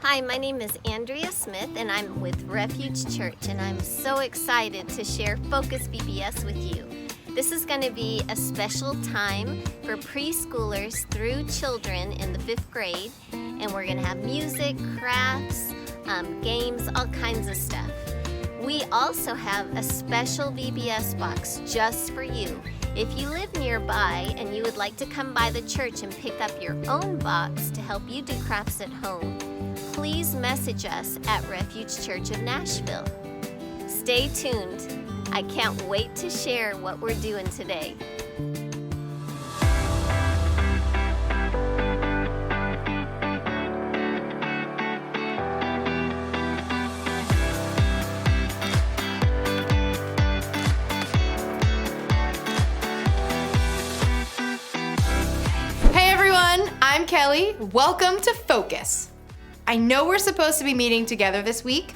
Hi, my name is Andrea Smith, and I'm with Refuge Church, and I'm so excited to share Focus VBS with you. This is going to be a special time for preschoolers through children in the 5th grade, and we're going to have music, crafts, games, all kinds of stuff. We also have a special VBS box just for you. If you live nearby and you would like to come by the church and pick up your own box to help you do crafts at home, please message us at Refuge Church of Nashville. Stay tuned. I can't wait to share what we're doing today. Hey everyone, I'm Kelly. Welcome to Focus. I know we're supposed to be meeting together this week.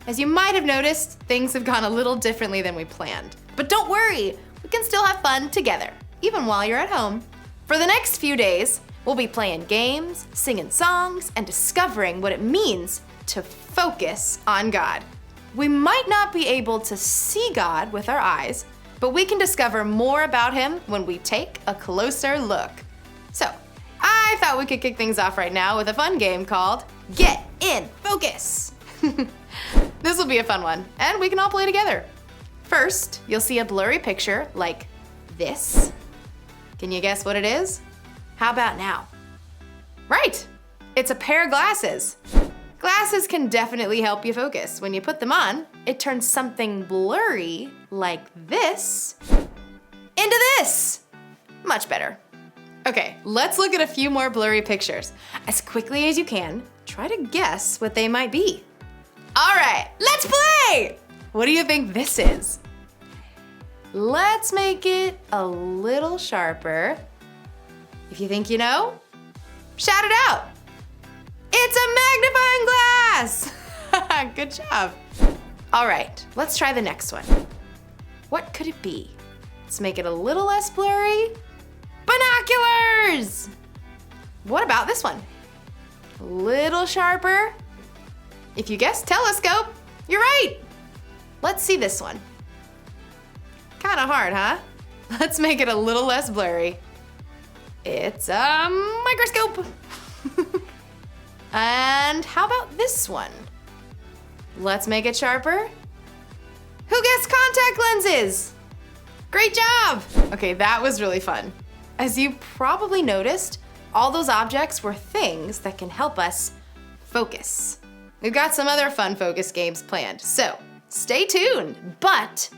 As you might have noticed, things have gone a little differently than we planned. But don't worry, we can still have fun together, even while you're at home. For the next few days, we'll be playing games, singing songs, and discovering what it means to focus on God. We might not be able to see God with our eyes, but we can discover more about Him when we take a closer look. So, I thought we could kick things off right now with a fun game called Get in Focus. This will be a fun one, and we can all play together. First, you'll see a blurry picture like this. Can you guess what it is? How about now? Right, it's a pair of glasses. Glasses can definitely help you focus. When you put them on, it turns something blurry like this into this. Much better. Okay, let's look at a few more blurry pictures. As quickly as you can, try to guess what they might be. All right, let's play! What do you think this is? Let's make it a little sharper. If you think you know, shout it out. It's a magnifying glass! Good job. All right, let's try the next one. What could it be? Let's make it a little less blurry. Binoculars! What about this one? A little sharper. If you guessed telescope, you're right. Let's see this one. Kind of hard, huh? Let's make it a little less blurry. It's a microscope. And how about this one? Let's make it sharper. Who guessed contact lenses? Great job. Okay, that was really fun. As you probably noticed, all those objects were things that can help us focus. We've got some other fun focus games planned, so stay tuned. But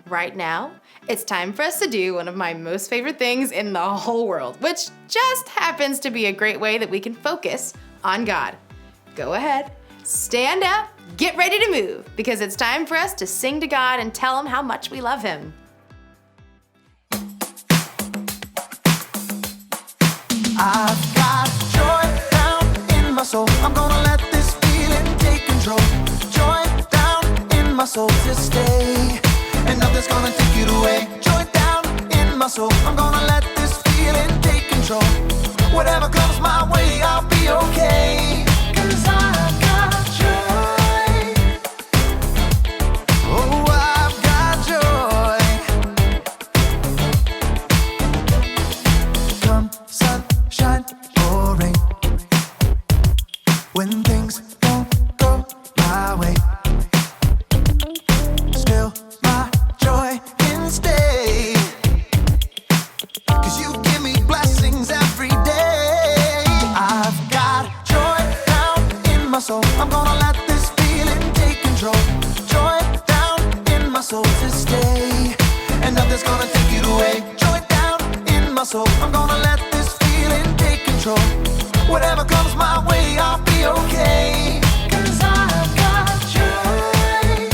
right now, it's time for us to do one of my most favorite things in the whole world, which just happens to be a great way that we can focus on God. Go ahead, stand up, get ready to move, because it's time for us to sing to God and tell Him how much we love Him. I've got joy down in my soul. I'm gonna let this feeling take control. Joy down in my soul to stay, and nothing's gonna take it away. Joy down in my soul. I'm gonna let this feeling take control. Whatever comes my way, I'll be okay. 'Cause I've got joy. Oh, I've got joy. Come sunshine or rain, when things don't go my way, still my joy can stay. 'Cause you give me blessings every day. I've got joy down in my soul. I'm gonna let this feeling take control. Joy down in my soul to stay, and nothing's gonna take it away. Joy down in my soul. I'm gonna let this feeling take control. Whatever comes my way, I'll be okay. 'Cause I've got joy.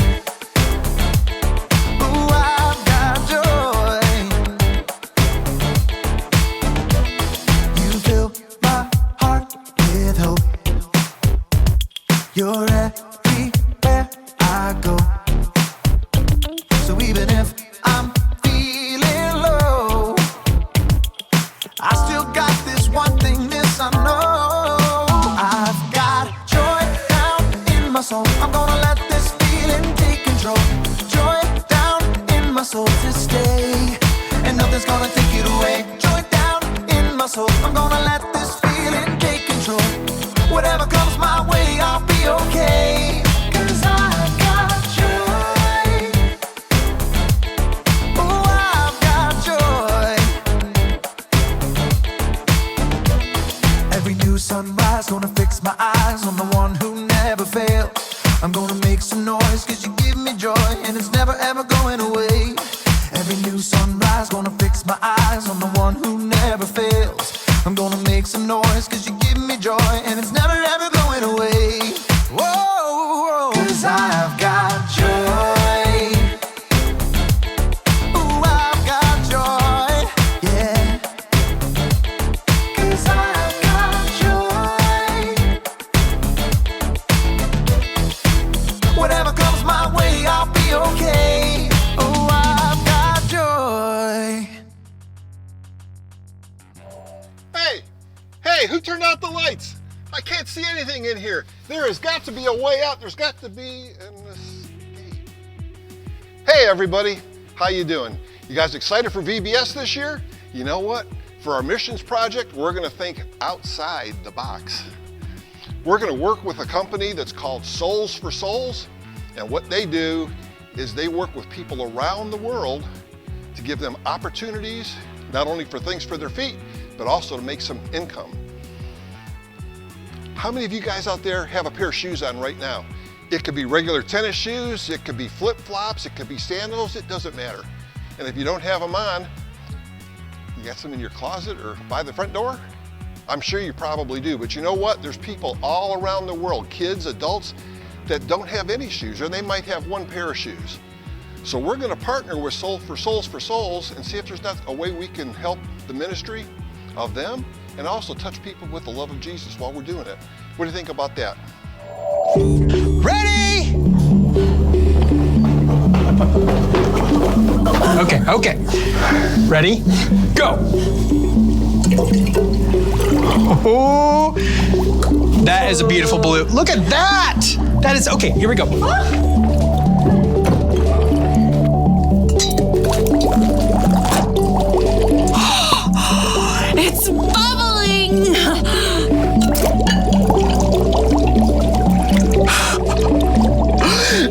Oh, I've got joy. You fill my heart with hope. You're everywhere I go. So even if I'm feeling low, I still got this one thing, this I know. I've got joy soul. I'm gonna let this feeling take control. Joy down in my soul to stay, and nothing's gonna take it away. Joy down in my soul. I'm gonna let this feeling take control. Whatever comes my way, I'll be okay. 'Cause I've got joy. Oh, I've got joy. Every new sunrise gonna fix my eyes on the one who never fails. I'm gonna make some noise 'cause you give me joy, and it's never ever going away. Every new sunrise gonna fix my eyes on the one who never fails. I'm gonna make some noise 'cause you give me joy, and it's never ever going away. Whoa, 'cause I've got joy. Ooh, I've got joy, yeah. 'Cause I've got joy. Whatever comes my way, I'll be okay. Oh, I've got joy. Hey, who turned out the lights? I can't see anything in here. There has got to be a way out. There's got to be an escape. Hey everybody, how you doing? You guys excited for VBS this year? You know what? For our missions project, we're gonna think outside the box. We're gonna work with a company that's called Souls for Souls, and what they do is they work with people around the world to give them opportunities, not only for things for their feet, but also to make some income. How many of you guys out there have a pair of shoes on right now? It could be regular tennis shoes, it could be flip-flops, it could be sandals, it doesn't matter. And if you don't have them on, you got some in your closet or by the front door? I'm sure you probably do, but you know what? There's people all around the world, kids, adults, that don't have any shoes, or they might have one pair of shoes. So we're gonna partner with Souls for Souls and see if there's not a way we can help the ministry of them and also touch people with the love of Jesus while we're doing it. What do you think about that? Ready? Okay. Ready? Go. Oh, that is a beautiful blue. Look at that. That is, okay, here we go. It's bubbling!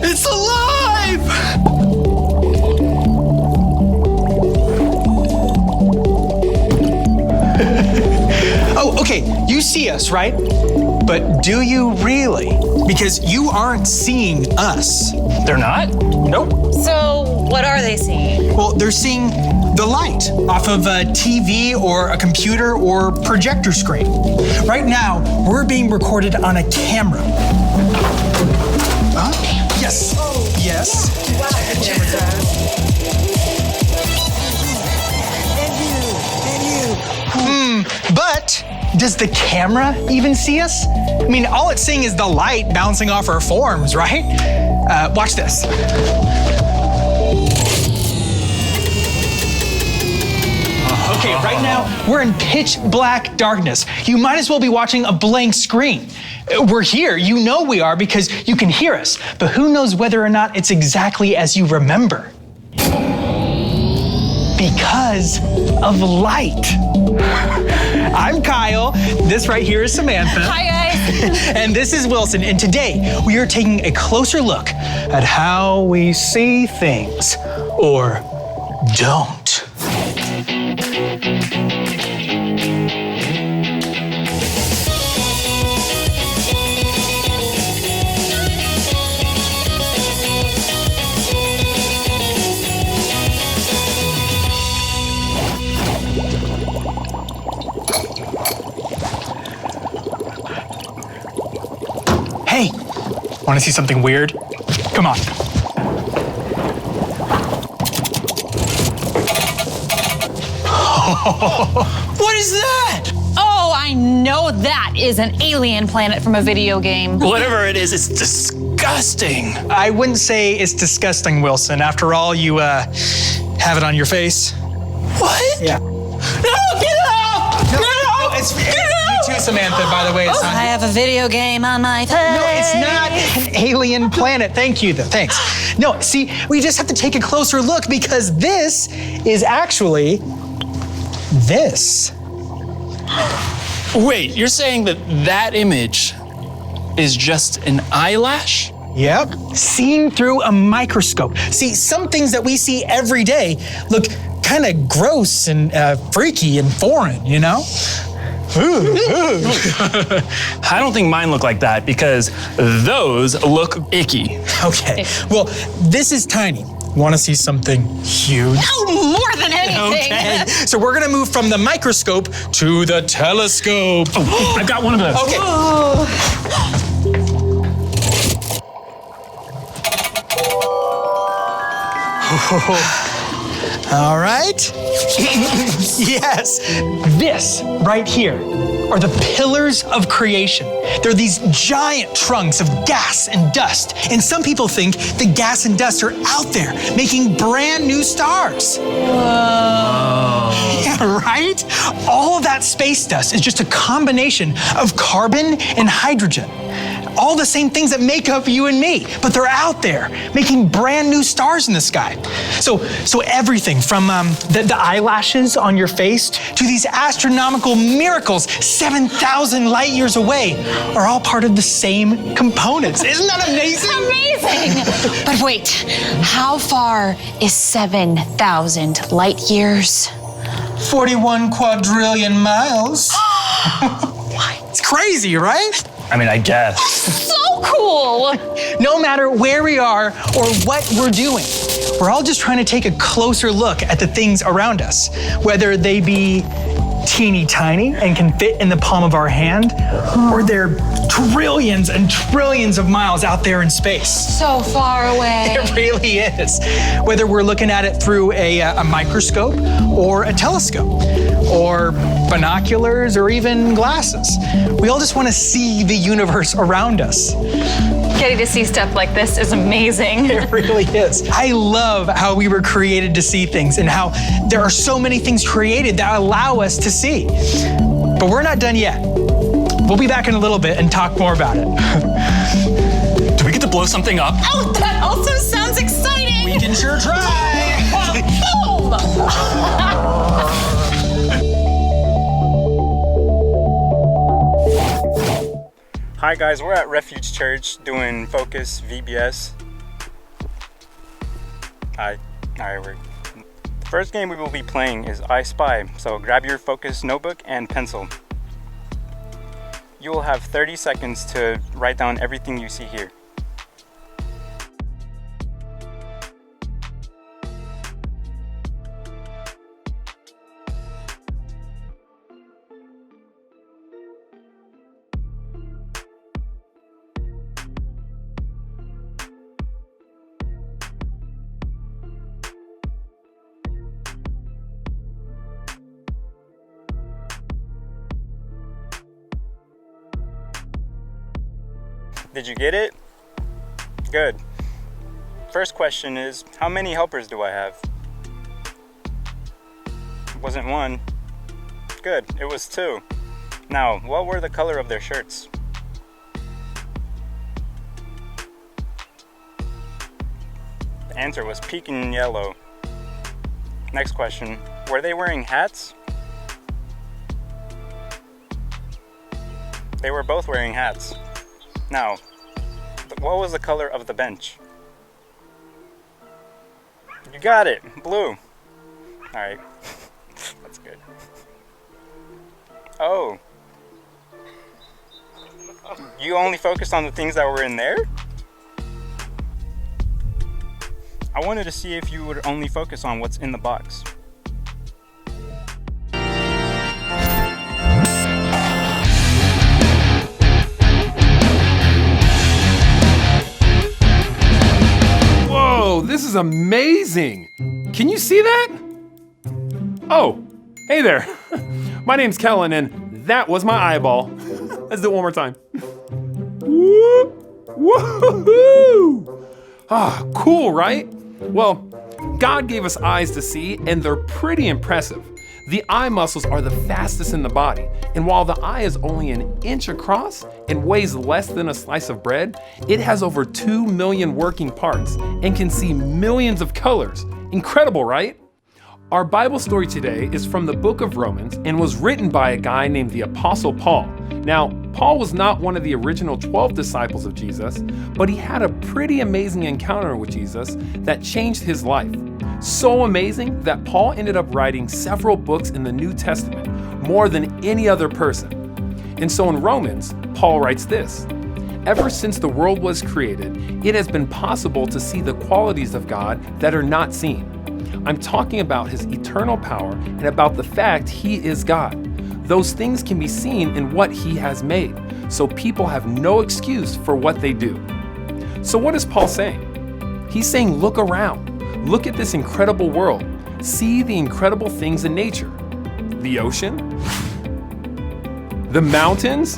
It's alive! Oh, okay, you see us, right? But do you really? Because you aren't seeing us. They're not? Nope. So, what are they seeing? Well, they're seeing the light off of a TV or a computer or projector screen. Right now, we're being recorded on a camera. Huh? Yes. Yes. But does the camera even see us? I mean, all it's seeing is the light bouncing off our forms, right? Watch this. Okay, right now, we're in pitch black darkness. You might as well be watching a blank screen. We're here, you know we are because you can hear us, but who knows whether or not it's exactly as you remember. Because of light. I'm Kyle, this right here is Samantha. Hi, guys. And this is Wilson, and today we are taking a closer look at how we see things, or don't. Hey, want to see something weird? Come on. What is that? Oh, I know that is an alien planet from a video game. Whatever it is, it's disgusting. I wouldn't say it's disgusting, Wilson. After all, you have it on your face. What? Yeah. No, get out! No, it's, Get out! too, Samantha, by the way. It's not. I have a video game on my face. No, it's not an alien planet. Thank you, though. Thanks. No, see, we just have to take a closer look because this is actually this. Wait, you're saying that image is just an eyelash? Yep, seen through a microscope. See, some things that we see every day look kind of gross and freaky and foreign, you know? I don't think mine look like that because those look icky. Okay, well, this is tiny. Want to see something huge? Oh, more than anything. Okay, so we're gonna move from the microscope to the telescope. Oh, I've got one of those. Okay. All right. Yes, this right here are the pillars of creation. They're these giant trunks of gas and dust. And some people think the gas and dust are out there making brand new stars. Whoa. Yeah, right? All of that space dust is just a combination of carbon and hydrogen. All the same things that make up you and me, but they're out there making brand new stars in the sky. So everything from the eyelashes on your face to these astronomical miracles 7,000 light years away are all part of the same components. Isn't that amazing? Amazing! But wait, how far is 7,000 light years? 41 quadrillion miles. It's crazy, right? I mean, I guess. So cool! No matter where we are or what we're doing, we're all just trying to take a closer look at the things around us, whether they be teeny tiny and can fit in the palm of our hand, or they're trillions and trillions of miles out there in space. So far away. It really is. Whether we're looking at it through a microscope or a telescope or binoculars or even glasses, we all just want to see the universe around us. Getting to see stuff like this is amazing. It really is. I love how we were created to see things and how there are so many things created that allow us to see. But we're not done yet. We'll be back in a little bit and talk more about it. Do we get to blow something up? Oh, that also sounds exciting! We can sure try. Boom! Hi guys, we're at Refuge Church doing Focus VBS. Alright, the first game we will be playing is I Spy, so grab your Focus notebook and pencil. You will have 30 seconds to write down everything you see here. Did you get it? Good. First question is, how many helpers do I have? It wasn't one. Good, it was two. Now, what were the color of their shirts? The answer was pecan yellow. Next question, were they wearing hats? They were both wearing hats. Now, what was the color of the bench? You got it, blue. Alright, that's good. Oh. You only focused on the things that were in there? I wanted to see if you would only focus on what's in the box. Whoa, this is amazing! Can you see that? Oh, hey there. My name's Kellen, and that was my eyeball. Let's do it one more time. Whoop! Woohoo! Ah, cool, right? Well, God gave us eyes to see, and they're pretty impressive. The eye muscles are the fastest in the body, and while the eye is only an inch across and weighs less than a slice of bread, it has over 2 million working parts and can see millions of colors. Incredible, right? Our Bible story today is from the book of Romans and was written by a guy named the Apostle Paul. Now, Paul was not one of the original 12 disciples of Jesus, but he had a pretty amazing encounter with Jesus that changed his life. So amazing that Paul ended up writing several books in the New Testament, more than any other person. And so in Romans, Paul writes this: "Ever since the world was created, it has been possible to see the qualities of God that are not seen. I'm talking about his eternal power and about the fact he is God. Those things can be seen in what he has made, so people have no excuse for what they do." So what is Paul saying? He's saying, look around. Look at this incredible world. See the incredible things in nature. The ocean, the mountains,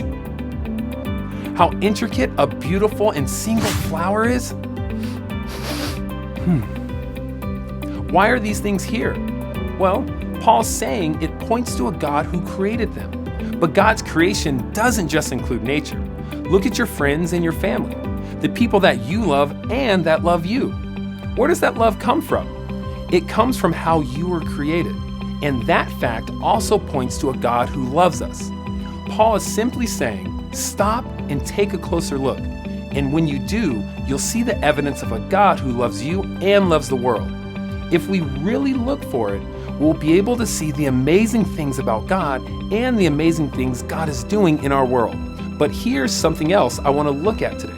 how intricate a beautiful and single flower is. Why are these things here? Well, Paul's saying it points to a God who created them. But God's creation doesn't just include nature. Look at your friends and your family, the people that you love and that love you. Where does that love come from? It comes from how you were created. And that fact also points to a God who loves us. Paul is simply saying, stop and take a closer look. And when you do, you'll see the evidence of a God who loves you and loves the world. If we really look for it, we'll be able to see the amazing things about God and the amazing things God is doing in our world. But here's something else I want to look at today.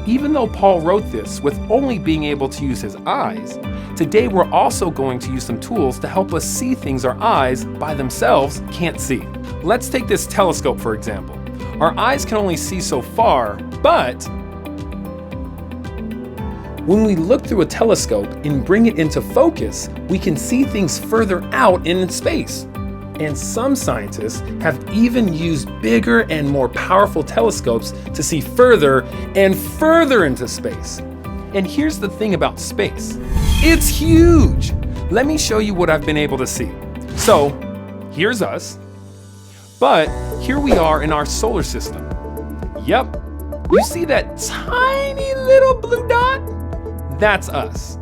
Even though Paul wrote this with only being able to use his eyes, today we're also going to use some tools to help us see things our eyes by themselves can't see. Let's take this telescope, for example. Our eyes can only see so far, but when we look through a telescope and bring it into focus, we can see things further out in space. And some scientists have even used bigger and more powerful telescopes to see further and further into space. And here's the thing about space. It's huge. Let me show you what I've been able to see. So, here's us. But here we are in our solar system. Yep. You see that tiny little blue dot? That's us.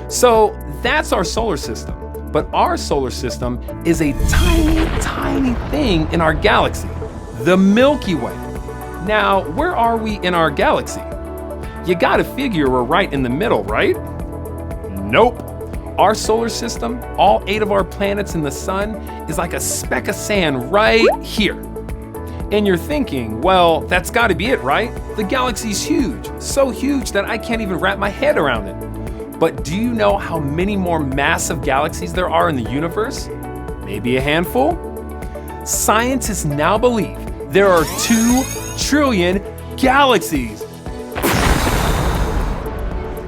So that's our solar system. But our solar system is a tiny, tiny thing in our galaxy, the Milky Way. Now, where are we in our galaxy? You gotta figure we're right in the middle, right? Nope. Our solar system, all 8 of our planets in the sun, is like a speck of sand right here. And you're thinking, well, that's gotta be it, right? The galaxy's huge, so huge that I can't even wrap my head around it. But do you know how many more massive galaxies there are in the universe? Maybe a handful? Scientists now believe there are 2 trillion galaxies.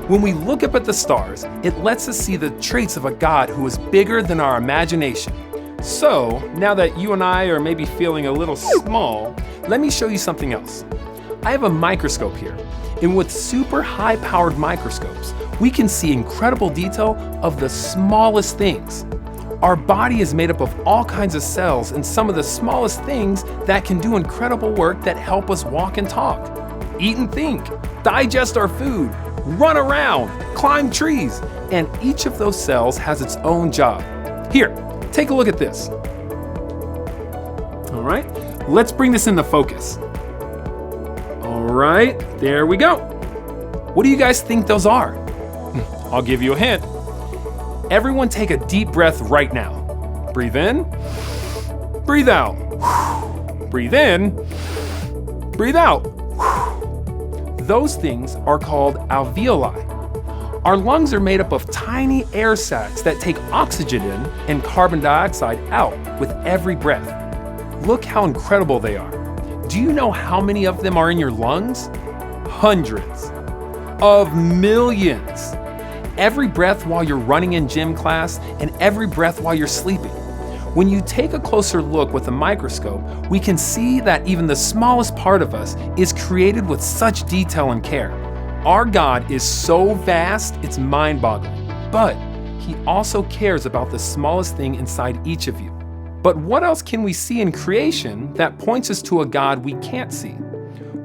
When we look up at the stars, it lets us see the traits of a God who is bigger than our imagination. So, now that you and I are maybe feeling a little small, let me show you something else. I have a microscope here, and with super high-powered microscopes, we can see incredible detail of the smallest things. Our body is made up of all kinds of cells and some of the smallest things that can do incredible work that help us walk and talk, eat and think, digest our food, run around, climb trees, and each of those cells has its own job. Here, take a look at this. All right, let's bring this into focus. All right, there we go. What do you guys think those are? I'll give you a hint. Everyone take a deep breath right now. Breathe in, breathe out. Breathe in, breathe out. Those things are called alveoli. Our lungs are made up of tiny air sacs that take oxygen in and carbon dioxide out with every breath. Look how incredible they are. Do you know how many of them are in your lungs? Hundreds of millions. Every breath while you're running in gym class and every breath while you're sleeping. When you take a closer look with a microscope, we can see that even the smallest part of us is created with such detail and care. Our God is so vast, it's mind-boggling, but He also cares about the smallest thing inside each of you. But what else can we see in creation that points us to a God we can't see?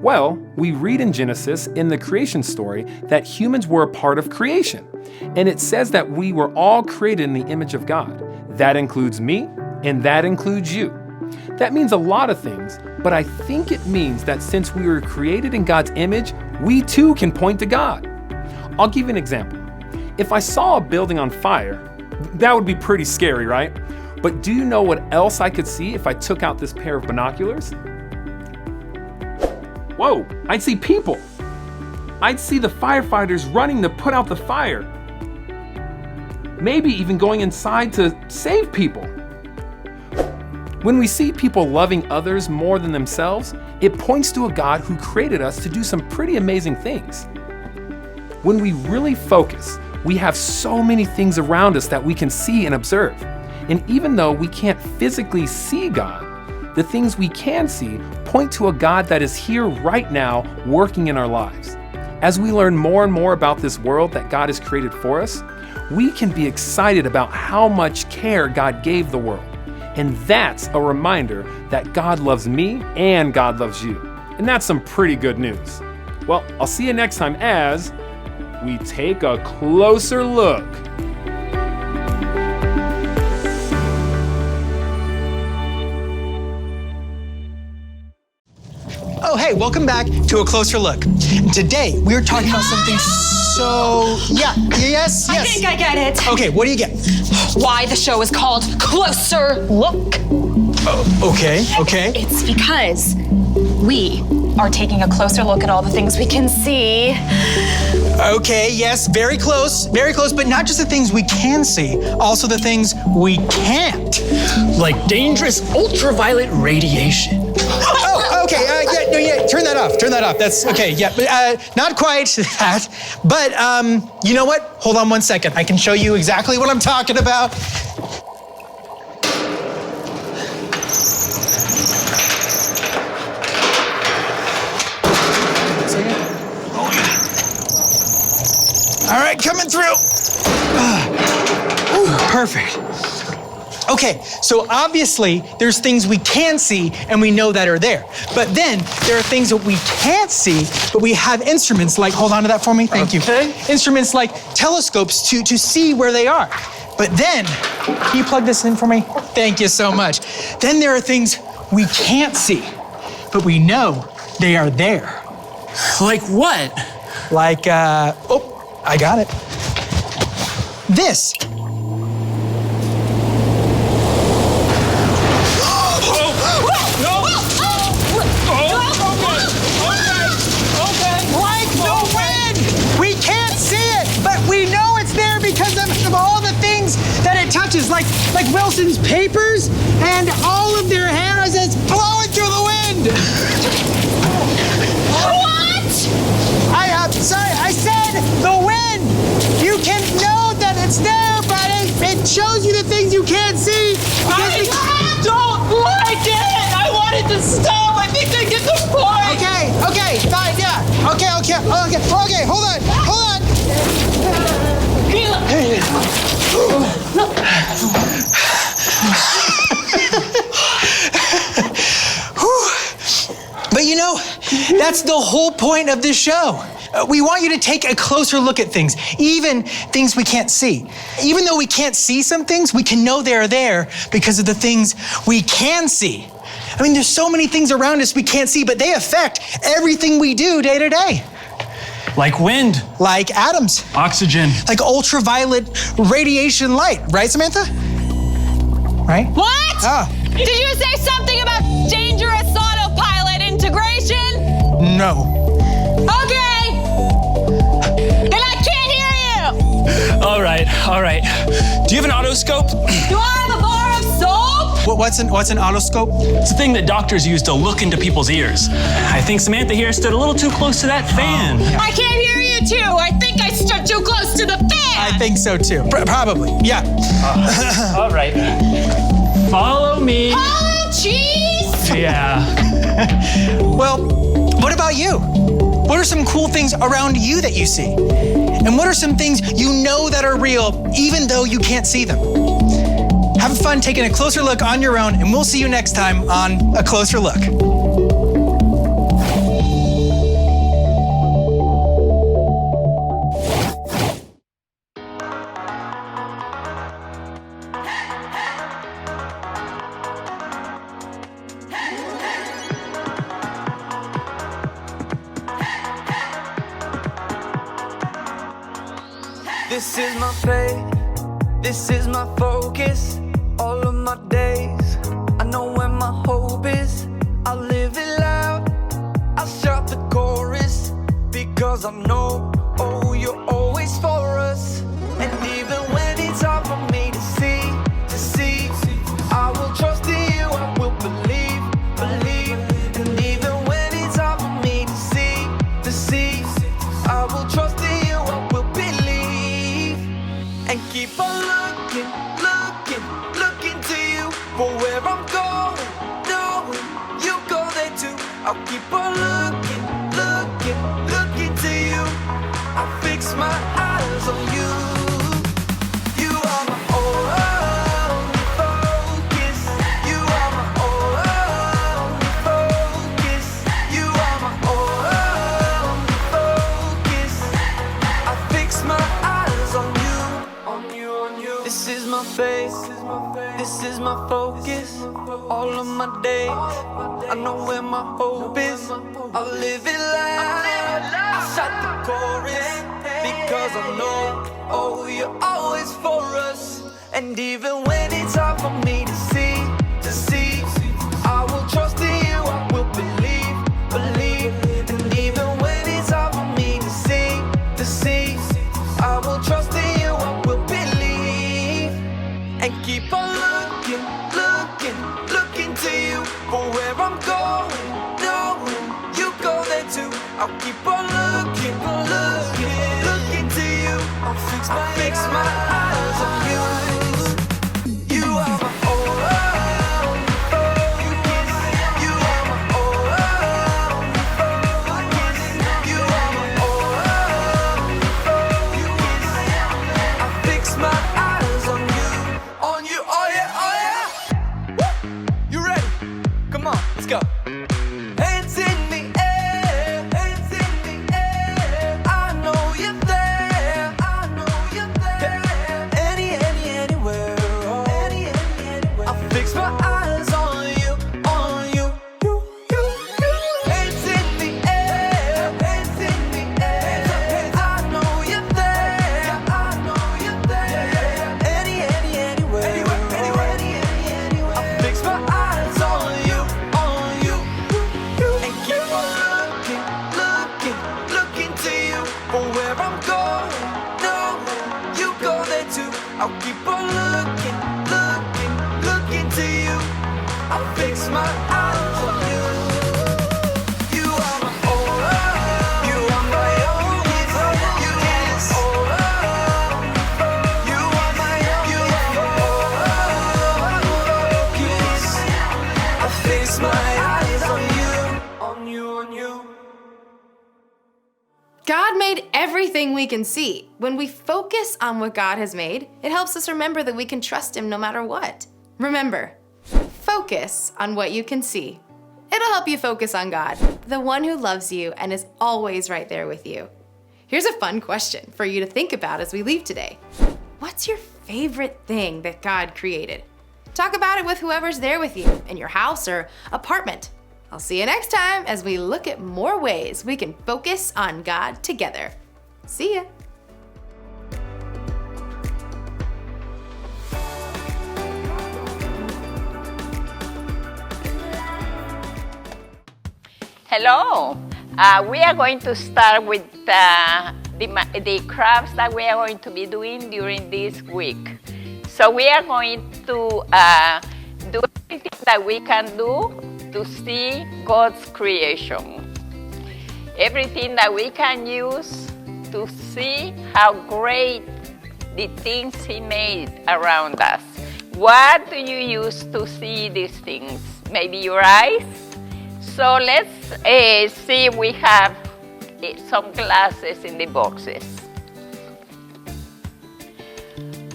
Well, we read in Genesis in the creation story that humans were a part of creation. And it says that we were all created in the image of God. That includes me, and that includes you. That means a lot of things, but I think it means that since we were created in God's image, we too can point to God. I'll give you an example. If I saw a building on fire, that would be pretty scary, right? But do you know what else I could see if I took out this pair of binoculars? Whoa, I'd see people. I'd see the firefighters running to put out the fire. Maybe even going inside to save people. When we see people loving others more than themselves, it points to a God who created us to do some pretty amazing things. When we really focus, we have so many things around us that we can see and observe. And even though we can't physically see God, the things we can see point to a God that is here right now working in our lives. As we learn more and more about this world that God has created for us, we can be excited about how much care God gave the world. And that's a reminder that God loves me and God loves you. And that's some pretty good news. Well, I'll see you next time as we take a closer look. Oh, hey, welcome back to A Closer Look. Today, we're talking about something yes. I think I get it. Okay, what do you get? Why the show is called Closer Look. Oh, okay. It's because we are taking a closer look at all the things we can see. Okay, yes, very close, but not just the things we can see, also the things we can't. Like dangerous ultraviolet radiation. Oh, okay, turn that off. That's okay, not quite that, but you know what? Hold on one second. I can show you exactly what I'm talking about. All right, coming through. Perfect. Okay, so obviously there's things we can see and we know that are there. But then there are things that we can't see, but we have instruments like, hold on to that for me, thank you. Instruments like telescopes to see where they are. But then, can you plug this in for me? Thank you so much. Then there are things we can't see, but we know they are there. Like what? Like, I got it. This. Like the wind! We can't see it, but we know it's there because of all the things that it touches, like Wilson's papers and all of their hair as it's blowing through the wind. What? Sorry, I said the wind. You can know that it's there, but it shows you the things you can't see. I don't like it! I want it to stop! I think I get the point! Okay, fine, yeah. Okay, hold on. But you know, that's the whole point of this show. We want you to take a closer look at things, even things we can't see. Even though we can't see some things, we can know they're there because of the things we can see. I mean, there's so many things around us we can't see, but they affect everything we do day to day. Like wind. Like atoms. Oxygen. Like ultraviolet radiation light, right, Samantha? Right? What? Ah. Did you say something about dangerous autopilot integration? No. Okay. Then I can't hear you. All right. Do you have an otoscope? Do I have a bar of soap? What's an otoscope? It's a thing that doctors use to look into people's ears. I think Samantha here stood a little too close to that fan. I can't hear you too. I think I stood too close to the fan. I think so too. Probably, yeah. All right. Follow me. Oh, jeez. Yeah. Well, what about you? What are some cool things around you that you see? And what are some things you know that are real, even though you can't see them? Have fun taking a closer look on your own, and we'll see you next time on A Closer Look. This is my faith, this is my focus, all of my days. I know where my hope is, I'll live it loud, I'll shout the chorus, because I know, oh, you're always for us. And even when it's hard for me to see, I will trust in you, I will believe. And even when it's hard for me to see, I will trust in you, I will believe. And keep on looking to you for where I'm going, knowing you go there too. I'll keep on looking to you. I fix my eyes on you. You are my only focus. You are my only focus. You are my only focus. I fix my eyes on you. This is my faith, this is my focus, all of my days. I know where my hope is, I'll live it loud, I'll shout the chorus, because I know, oh, you're always for us. And even when it's hard for me to see, I will trust in you, I will believe. And even when it's hard for me to see, I will trust in you, I will believe. And keep on looking to you for where I'm going, knowing you go there too. I'll keep on looking to you. I'll fix my eyes on you. You are my only focus. You are my only focus. You are my only focus. I fix my eyes on you, oh yeah. Woo! You ready? Come on, let's go. Hands in the air, hands in the air. I know you're there, anywhere, oh. Anywhere. I fix my eyes on you. Hands in the air, hands in the air. I know you're there, anywhere, I fix my eyes on you. And keep on looking to you for where I'm going, knowing you go there too. I'll keep on looking to you. I'll fix my eyes on you. You are my only, you are my only focus. You are my only focus. I fix my eyes on you. God made everything we can see. When we focus on what God has made, it helps us remember that we can trust Him no matter what. Remember, focus on what you can see. It'll help you focus on God, the one who loves you and is always right there with you. Here's a fun question for you to think about as we leave today. What's your favorite thing that God created? Talk about it with whoever's there with you in your house or apartment. I'll see you next time as we look at more ways we can focus on God together. See ya. Hello. We are going to start with the crafts that we are going to be doing during this week. So we are going to do everything that we can do to see God's creation. Everything that we can use to see how great the things He made around us. What do you use to see these things? Maybe your eyes? So let's see if we have some glasses in the boxes.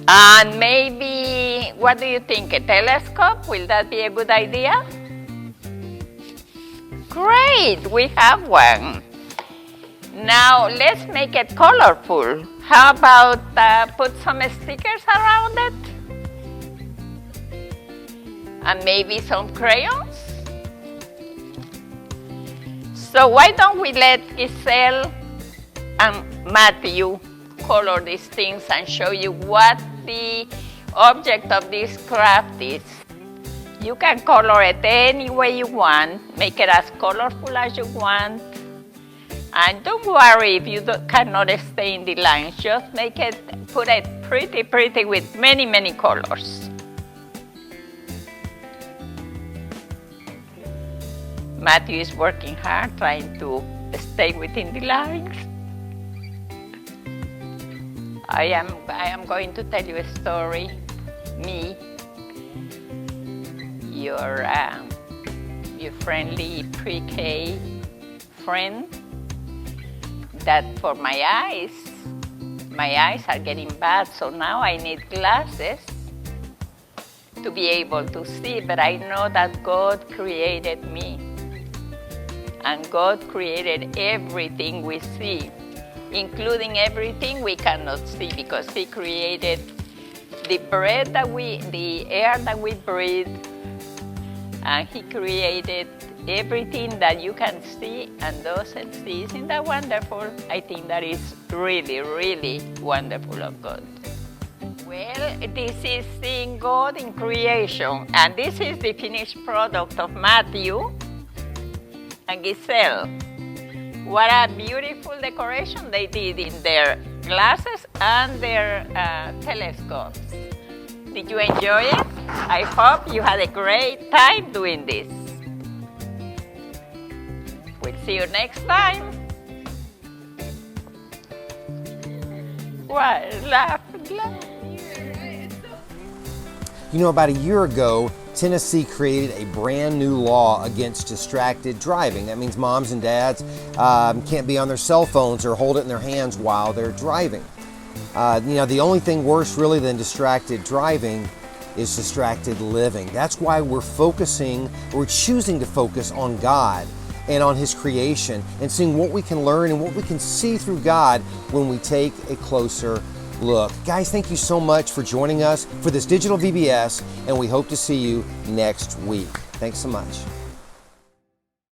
And maybe, what do you think, a telescope? Will that be a good idea? Great, we have one. Now let's make it colorful. How about put some stickers around it? And maybe some crayons? So why don't we let Giselle and Matthew color these things and show you what the object of this craft is. You can color it any way you want, make it as colorful as you want. And don't worry if you cannot stay in the lines, just make it, put it pretty with many colors. Matthew is working hard trying to stay within the lines. I am going to tell you a story. Me, your friendly pre-K friend, that for my eyes are getting bad, so now I need glasses to be able to see, but I know that God created me. And God created everything we see, including everything we cannot see, because He created the air that we breathe, and He created everything that you can see and doesn't see. Isn't that wonderful? I think that is really wonderful of God. Well, this is seeing God in creation, and this is the finished product of Matthew and Giselle. What a beautiful decoration they did in their glasses and their telescopes. Did you enjoy it? I hope you had a great time doing this. We'll see you next time. What? Laugh. You know, about a year ago, Tennessee created a brand new law against distracted driving. That means moms and dads can't be on their cell phones or hold it in their hands while they're driving. The only thing worse really than distracted driving is distracted living. That's why we're choosing to focus on God and on His creation and seeing what we can learn and what we can see through God when we take a closer look. Guys, thank you so much for joining us for this digital VBS, and we hope to see you next week. Thanks so much.